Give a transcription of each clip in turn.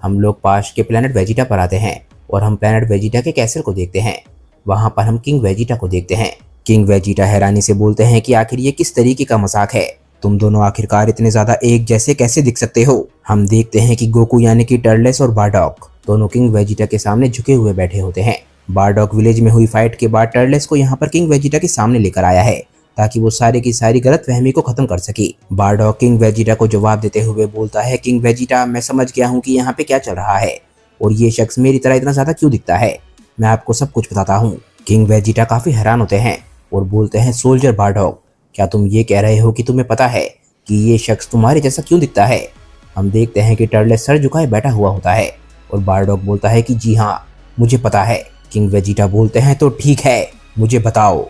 हम लोग पास के प्लेनेट वेजिटा पर आते हैं और हम प्लेनेट वेजिटा के कैसल को देखते हैं। वहां पर हम किंग वेजिटा को देखते हैं। किंग वेजिटा हैरानी से बोलते हैं कि आखिर ये किस तरीके का मजाक है, तुम दोनों आखिरकार इतने ज्यादा एक जैसे कैसे दिख सकते हो। हम देखते हैं कि गोकू यानी कि टर्टलेस और बारडॉक दोनों किंग वेजिटा के सामने झुके हुए बैठे होते हैं। बारडॉक विलेज में हुई फाइट के बाद टर्टलेस को यहाँ पर किंग वेजिटा के सामने लेकर आया है ताकि वो सारी की सारी गलतफहमी को खत्म कर सके। बारडॉक किंग वेजिटा को जवाब देते हुए बोलता है, किंग वेजिटा, मैं समझ गया हूँ कि यहाँ पे क्या चल रहा है और ये शख्स मेरी तरह इतना ज्यादा क्यों दिखता है। मैं आपको सब कुछ बताता हूँ। किंग वेजिटा काफी हैरान होते हैं और बोलते हैं, सोल्जर बारडॉक, क्या तुम ये कह रहे हो कि तुम्हें पता है कि ये शख्स तुम्हारे जैसा क्यों दिखता है। हम देखते हैं कि टर्टलेस सर झुकाए बैठा हुआ होता है और बारडॉक बोलता है कि जी हाँ, मुझे पता है। किंग वेजिटा बोलते हैं, तो ठीक है, मुझे बताओ।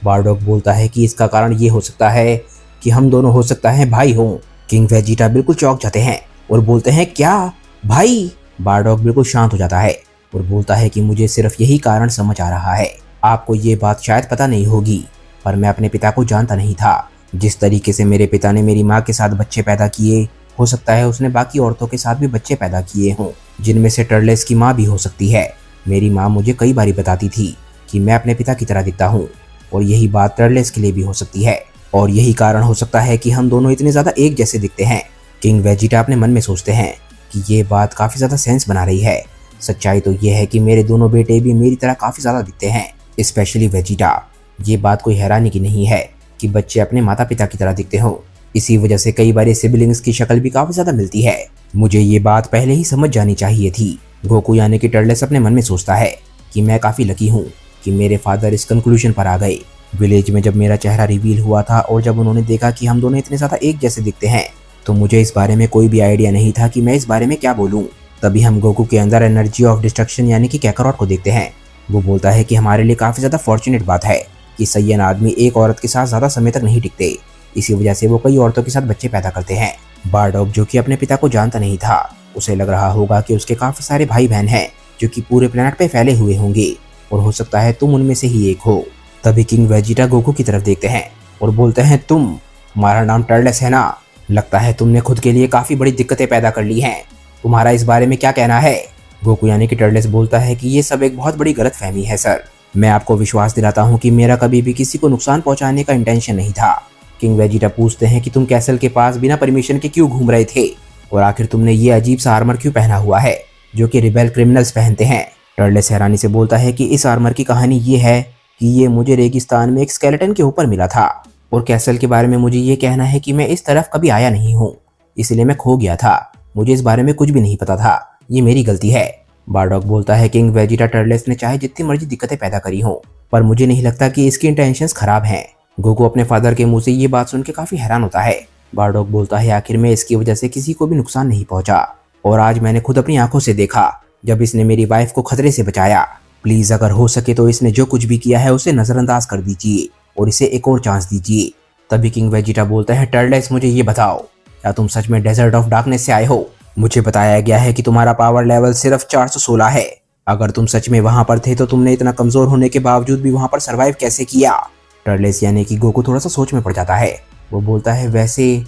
बारडॉक बोलता है कि इसका कारण ये हो सकता है कि हम दोनों हो सकता है भाई हों। किंग वेजिटा बिल्कुल चौंक जाते हैं और बोलते हैं, क्या भाई। बारडॉक बिल्कुल शांत हो जाता है और बोलता है कि मुझे सिर्फ यही कारण समझ आ रहा है। आपको ये बात शायद पता नहीं होगी, पर मैं अपने पिता को जानता नहीं था। जिस तरीके से मेरे पिता ने मेरी माँ के साथ बच्चे पैदा किए, हो सकता है उसने बाकी औरतों के साथ भी बच्चे पैदा किए हों, जिनमें से टर्टलेस की माँ भी हो सकती है। मेरी माँ मुझे कई बारी बताती थी कि मैं अपने पिता की तरह दिखता हूँ और यही बात टर्टलेस के लिए भी हो सकती है और यही कारण हो सकता है कि हम दोनों इतने ज्यादा एक जैसे दिखते हैं। किंग वेजिटा अपने मन में सोचते हैं कि ये बात काफी ज्यादा सेंस बना रही है। सच्चाई तो ये है कि मेरे दोनों बेटे भी मेरी तरह काफी ज्यादा दिखते हैं, स्पेशली वेजिटा। ये बात कोई हैरानी की नहीं है कि बच्चे अपने माता पिता की तरह दिखते हों। इसी वजह से कई बार सिबलिंग्स की शक्ल भी काफी ज्यादा मिलती है। मुझे ये बात पहले ही समझ जानी चाहिए थी। गोकू यानी कि टर्टलेस अपने मन में सोचता है कि मैं काफी लकी हूँ कि मेरे फादर इस कंक्लूजन पर आ गए। विलेज में जब मेरा चेहरा रिवील हुआ था और जब उन्होंने देखा कि हम दोनों इतने ज्यादा एक जैसे दिखते हैं, तो मुझे इस बारे में कोई भी आइडिया नहीं था कि मैं इस बारे में क्या बोलूं। तभी हम गोकू के अंदर एनर्जी ऑफ डिस्ट्रक्शन यानी कि कैकारोट को देखते हैं। वो बोलता है कि हमारे लिए काफी ज्यादा फॉर्चुनेट बात है कि सय्यन आदमी एक औरत के साथ ज्यादा समय तक नहीं टिकते, इसी वजह से वो कई औरतों के साथ बच्चे पैदा करते हैं। बारडॉक, जो कि अपने पिता को जानता नहीं था, उसे लग रहा होगा कि उसके काफी सारे भाई बहन हैं जो कि पूरे प्लेनेट पे फैले हुए होंगे और हो सकता है तुम उनमें से ही एक हो। तभी किंग वेजिटा गोकू की तरफ देखते हैं और बोलते हैं, तुम्हारा नाम टर्टलेस है ना? लगता है तुमने खुद के लिए काफी बड़ी दिक्कतें पैदा कर ली हैं। तुम्हारा इस बारे में क्या कहना है? गोकू यानी कि टर्टलेस बोलता है कि ये सब एक बहुत बड़ी गलतफहमी है सर। मैं आपको विश्वास दिलाता हूँ कि मेरा कभी भी किसी को नुकसान पहुंचाने का इंटेंशन नहीं था। किंग वेजिटा पूछते हैं कि तुम कैसल के पास बिना परमिशन के क्यों घूम रहे थे और आखिर तुमने ये अजीब सा आर्मर क्यों पहना हुआ है जो कि रिबेल क्रिमिनल्स पहनते हैं। टर्टलेस हैरानी से बोलता है कि इस आर्मर की कहानी ये है कि ये मुझे रेगिस्तान में एक स्केलेटन के ऊपर मिला था और कैसल के बारे में मुझे ये कहना है कि मैं इस तरफ कभी आया नहीं हूँ, इसलिए मैं खो गया था। मुझे इस बारे में कुछ भी नहीं पता था, ये मेरी गलती है। बारडॉक बोलता है, किंग वेजिटा, टर्टलेस ने चाहे जितनी मर्जी दिक्कतें पैदा करी हों, पर मुझे नहीं लगता कि इसकी इंटेंशंस खराब हैं। गोकू अपने फादर के मुंह से ये बात सुन के काफी हैरान होता है। बारडॉक बोलता है, आखिर में इसकी वजह से किसी को भी नुकसान नहीं पहुंचा और आज मैंने खुद अपनी आंखों से देखा जब इसने मेरी वाइफ को खतरे से बचाया। प्लीज अगर हो सके तो इसने जो कुछ भी किया है उसे नजरअंदाज कर दीजिए और इसे एक और चांस दीजिए। तभी किंग वेजिटा बोलता है, टर्टलेस, मुझे ये बताओ, क्या तुम सच में डेजर्ट ऑफ डार्कनेस से आए हो? मुझे बताया गया है कि तुम्हारा पावर लेवल सिर्फ 416 है। अगर तुम सच में वहां पर थे तो तुमने इतना कमजोर होने के बावजूद भी वहां पर सरवाइव कैसे किया? टर्टलेस यानी कि गोकू थोड़ा सा सोच में पड़ जाता है। वो बोलता है, वैसे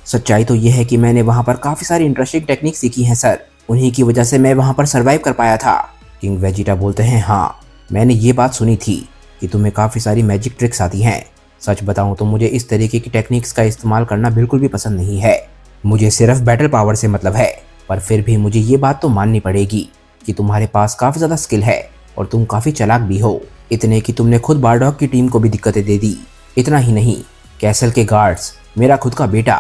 सच्चाई तो यह है कि मैंने वहां पर काफी सारी इंटरेस्टिंग टेक्निक सीखी हैं सर, उन्हीं की वजह से मैं वहां पर सरवाइव कर पाया था। किंग वेजिटा बोलते हैं, हाँ, मैंने ये बात सुनी थी कि तुम्हें काफी सारी मैजिक ट्रिक्स आती हैं। सच बताऊं तो मुझे इस तरीके की टेक्निक्स का इस्तेमाल करना बिल्कुल भी पसंद नहीं है। मुझे सिर्फ बैटल पावर से मतलब है, पर फिर भी मुझे ये बात तो माननी पड़ेगी कि तुम्हारे पास काफी ज्यादा स्किल है और तुम काफी चालाक भी हो। इतने कि तुमने खुद बारडॉक की टीम को भी दिक्कतें दे दी। इतना ही नहीं, कैसल के गार्ड्स, मेरा खुद का बेटा,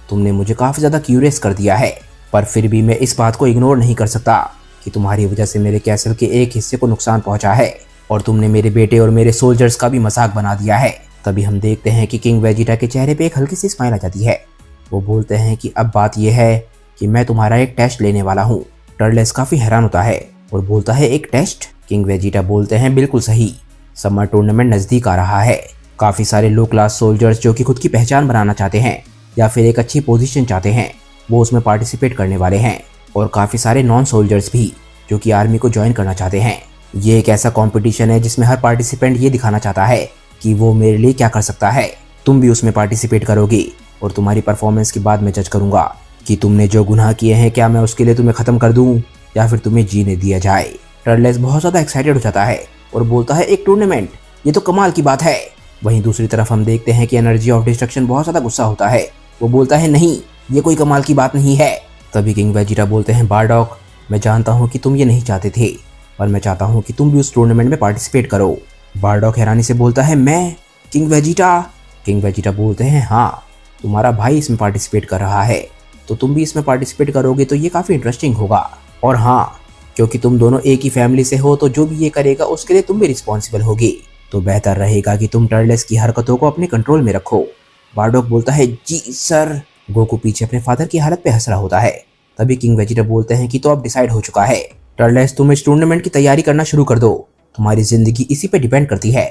तुमने मुझे काफी ज्यादा क्यूरियस कर दिया है। पर फिर भी मैं इस बात को इग्नोर नहीं कर सकता कि तुम्हारी वजह से मेरे कैसल के एक हिस्से को नुकसान पहुंचा है और तुमने मेरे बेटे और मेरे सोल्जर्स का भी मजाक बना दिया है। तभी हम देखते हैं कि किंग वेजिटा के चेहरे पे एक हल्की सी स्माइल आ जाती है। वो बोलते हैं कि अब बात यह है कि मैं तुम्हारा एक टेस्ट लेने वाला हूँ। टर्टलेस काफी हैरान होता है और बोलता है, एक टेस्ट? किंग वेजिटा बोलते हैं, बिल्कुल सही, समर टूर्नामेंट नजदीक आ रहा है। काफी सारे लो क्लास सोल्जर्स जो कि खुद की पहचान बनाना चाहते हैं या फिर एक अच्छी पोजीशन चाहते हैं, वो उसमें पार्टिसिपेट करने वाले हैं और काफी सारे नॉन सोल्जर्स भी जो कि आर्मी को ज्वाइन करना चाहते हैं। ये एक ऐसा कंपटीशन है जिसमें हर पार्टिसिपेंट ये दिखाना चाहता है कि वो मेरे लिए क्या कर सकता है। तुम भी उसमें पार्टिसिपेट करोगे और तुम्हारी परफॉर्मेंस के बाद मैं जज करूंगा कि तुमने जो गुनाह किए हैं क्या मैं उसके लिए तुम्हें खत्म कर दूं या फिर तुम्हें जीने दिया जाए। टर्टलेस बहुत ज्यादा एक्साइटेड हो जाता है और बोलता है एक टूर्नामेंट, ये तो कमाल की बात है। वहीं दूसरी तरफ हम देखते हैं कि एनर्जी ऑफ डिस्ट्रक्शन बहुत ज्यादा गुस्सा होता है। वो बोलता है नहीं, ये कोई कमाल की बात नहीं है। तभी किंग वेजिटा बोलते हैं बारडॉक, मैं जानता हूँ कि तुम ये नहीं चाहते थे, पर मैं चाहता हूँ कि तुम भी उस टूर्नामेंट में पार्टिसिपेट करो। बारडॉक हैरानी से बोलता है मैं, किंग वेजिटा? किंग वेजिटा बोलते हैं हाँ, तुम्हारा भाई इसमें पार्टिसिपेट कर रहा है तो तुम भी इसमें पार्टिसिपेट करोगे तो ये काफ़ी इंटरेस्टिंग होगा। और हाँ, क्योंकि तुम दोनों एक ही फैमिली से हो तो जो भी ये करेगा उसके लिए तुम भी रिस्पॉन्सिबल होगी, तो बेहतर रहेगा कि तुम टर्टलेस की हरकतों को अपने कंट्रोल में रखो। बारडॉक बोलता है जी सर। गोकू पीछे अपने फादर की हालत पे हंस रहा होता है। तभी किंग वेजिटा बोलते हैं कि तो अब डिसाइड हो चुका है टर्टलेस, तुम इस टूर्नामेंट की तैयारी करना शुरू कर दो, तुम्हारी जिंदगी इसी पे डिपेंड करती है।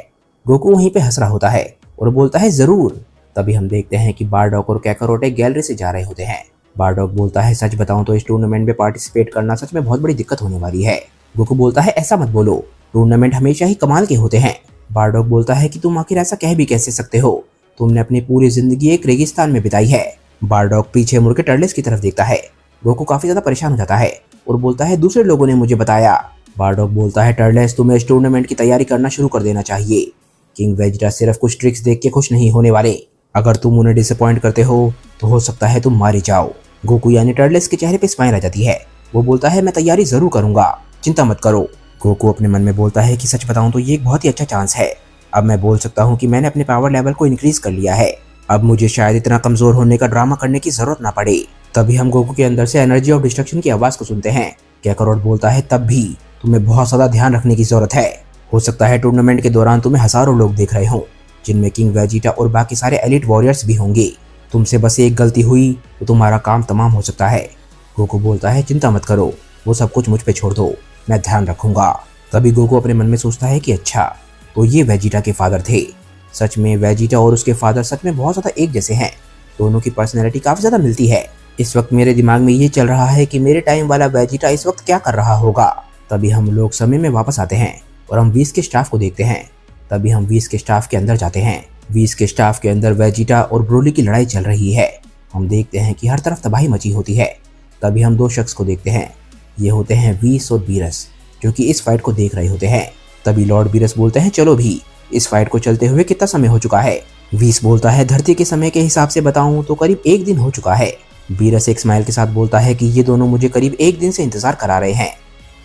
गोकू वहीं पे हंस रहा होता है और बोलता है जरूर। तभी हम देखते हैं कि बारडॉक और कैकारोट एक गैलरी से जा रहे होते हैं। बारडॉक बोलता है सच बताऊं तो इस टूर्नामेंट में पार्टिसिपेट करना सच में बहुत बड़ी दिक्कत होने वाली है। गोकू बोलता है ऐसा मत बोलो, टूर्नामेंट हमेशा ही कमाल के होते हैं। बारडॉक बोलता है कि तुम आखिर ऐसा कह भी कैसे सकते हो, तुमने अपनी पूरी जिंदगी एक रेगिस्तान में बिताई है। बारडॉक पीछे मुड़ के टर्टलेस की तरफ देखता है। गोकू काफी ज्यादा परेशान हो जाता है और बोलता है दूसरे लोगों ने मुझे बताया। बारडॉक बोलता है टर्टलेस, तुम्हें इस टूर्नामेंट की तैयारी करना शुरू कर देना चाहिए। किंग वेजिटा सिर्फ कुछ ट्रिक्स देख के खुश नहीं होने वाले, अगर तुम उन्हें डिसअपॉइंट करते हो तो हो सकता है तुम मारे जाओ। गोकू यानी टर्टलेस के चेहरे पे स्माइल आ जाती है। वो बोलता है मैं तैयारी जरूर करूंगा, चिंता मत करो। गोकू अपने मन में बोलता है कि सच बताऊं तो ये एक बहुत ही अच्छा चांस है, अब मैं बोल सकता हूं कि मैंने अपने पावर लेवल को इंक्रीज कर लिया है, अब मुझे शायद इतना कमजोर होने का ड्रामा करने की जरूरत ना पड़े। तभी हम गोकू के अंदर से एनर्जी ऑफ डिस्ट्रक्शन की आवाज को सुनते हैं। कैकारोट बोलता है तब भी तुम्हें बहुत ज्यादा ध्यान रखने की जरूरत है, हो सकता है टूर्नामेंट के दौरान तुम्हें हजारों लोग देख रहे हों, जिनमें किंग वेजिटा और बाकी सारे एलिट वॉरियर्स भी होंगे, तुमसे बस एक गलती हुई तो तुम्हारा काम तमाम हो सकता है। गोकू बोलता है चिंता मत करो, वो सब कुछ मुझ पे छोड़ दो, मैं ध्यान रखूंगा। तभी गोकू अपने मन में सोचता है कि अच्छा तो ये वेजिटा के फादर थे। सच में वेजिटा और उसके फादर सच में बहुत ज्यादा एक जैसे हैं, दोनों की पर्सनैलिटी काफी ज्यादा मिलती है। इस वक्त मेरे दिमाग में ये चल रहा है कि मेरे टाइम वाला वेजिटा इस वक्त क्या कर रहा होगा। तभी हम लोग समय में वापस आते हैं और हम वीस के स्टाफ को देखते हैं। तभी हम वीस के स्टाफ के अंदर जाते हैं। वीस के स्टाफ के अंदर वेजिटा और ब्रोली की लड़ाई चल रही है। हम देखते हैं कि हर तरफ तबाही मची होती है। तभी हम दो शख्स को देखते हैं, ये होते हैं वीस और बीरस, जो कि इस फाइट को देख रहे होते हैं। तभी लॉर्ड बीरस बोलते हैं चलो भी, इस फाइट को चलते हुए कितना समय हो चुका है। वीस बोलता है धरती के समय के हिसाब से बताऊं तो करीब 1 दिन हो चुका है। बीरस एक स्माइल के साथ बोलता है कि ये दोनों मुझे करीब 1 दिन से इंतजार करा रहे हैं,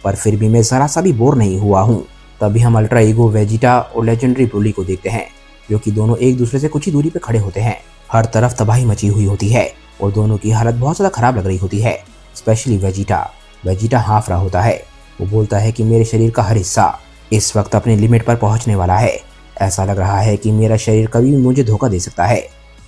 पर फिर भी मैं जरा सा भी बोर नहीं हुआ हूँ। तभी हम अल्ट्रा ईगो वेजिटा और लेजेंडरी ब्रोली को देखते हैं, जो कि दोनों एक दूसरे से कुछ ही दूरी पे खड़े होते हैं। हर तरफ तबाही मची हुई होती है और दोनों की हालत बहुत ज़्यादा खराब लग रही होती है, स्पेशली वेजिटा। वेजिटा हाफ रहा होता है। वो बोलता है कि मेरे शरीर का हर हिस्सा इस वक्त अपने लिमिट पर पहुंचने वाला है, ऐसा लग रहा है कि मेरा शरीर कभी भी मुझे धोखा दे सकता है,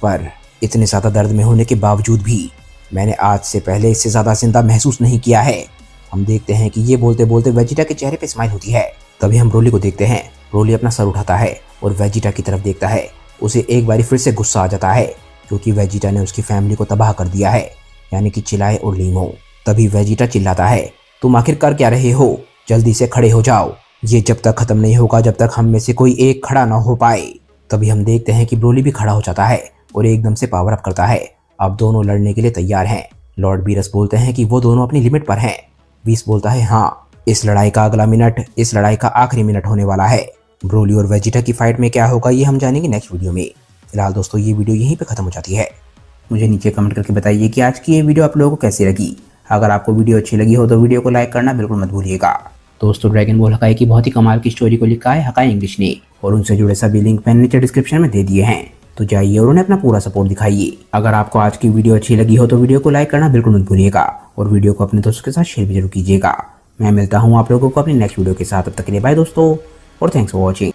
पर इतने ज़्यादा दर्द में होने के बावजूद भी मैंने आज से पहले इससे ज़्यादा जिंदा महसूस नहीं किया है। हम देखते हैं कि ये बोलते बोलते वेजिटा के चेहरे पे स्माइल होती है। तभी हम ब्रोली को देखते हैं। ब्रोली अपना सर उठाता है और वेजिटा की तरफ देखता है। उसे एक बारी फिर से गुस्सा आ जाता है, क्योंकि वेजिटा ने उसकी फैमिली को तबाह कर दिया है, यानी कि चिल्लाए और लीमो। तभी वेजिटा चिल्लाता है तुम आखिर कर क्या रहे हो, जल्दी से खड़े हो जाओ, ये जब तक खत्म नहीं होगा जब तक हम में से कोई एक खड़ा ना हो पाए। तभी हम देखते हैं कि ब्रोली भी खड़ा हो जाता है और एकदम से पावर अप करता है। अब दोनों लड़ने के लिए तैयार हैं। लॉर्ड बीरस बोलते हैं कि वो दोनों अपनी लिमिट पर हैं। बीस बोलता है हाँ, इस लड़ाई का अगला मिनट इस लड़ाई का आखिरी मिनट होने वाला है। ब्रोली और वेजिटा की फाइट में क्या होगा ये हम जानेंगे नेक्स्ट वीडियो में। फिलहाल दोस्तों ये वीडियो यहीं पे खत्म हो जाती है। मुझे नीचे कमेंट करके बताइए कि आज की ये वीडियो आप लोगों को कैसी लगी। अगर आपको वीडियो अच्छी लगी हो तो वीडियो को लाइक करना बिल्कुल मत भूलिएगा। दोस्तों ड्रैगन बॉल हकाई की बहुत ही कमाल की स्टोरी को लिखा है हकाई इंग्लिश ने, और उनसे जुड़े सभी लिंक मैंने नीचे डिस्क्रिप्शन में दे दिए हैं, तो जाइए और उन्हें अपना पूरा सपोर्ट दिखाइए। अगर आपको आज की वीडियो अच्छी लगी हो तो वीडियो को लाइक करना बिल्कुल मत भूलिएगा और वीडियो को अपने दोस्तों के साथ शेयर भी जरूर कीजिएगा। मैं मिलता हूँ आप लोगों को अपनी नेक्स्ट वीडियो के साथ, तब तक के लिए बाय दोस्तों और थैंक्स फॉर वॉचिंग।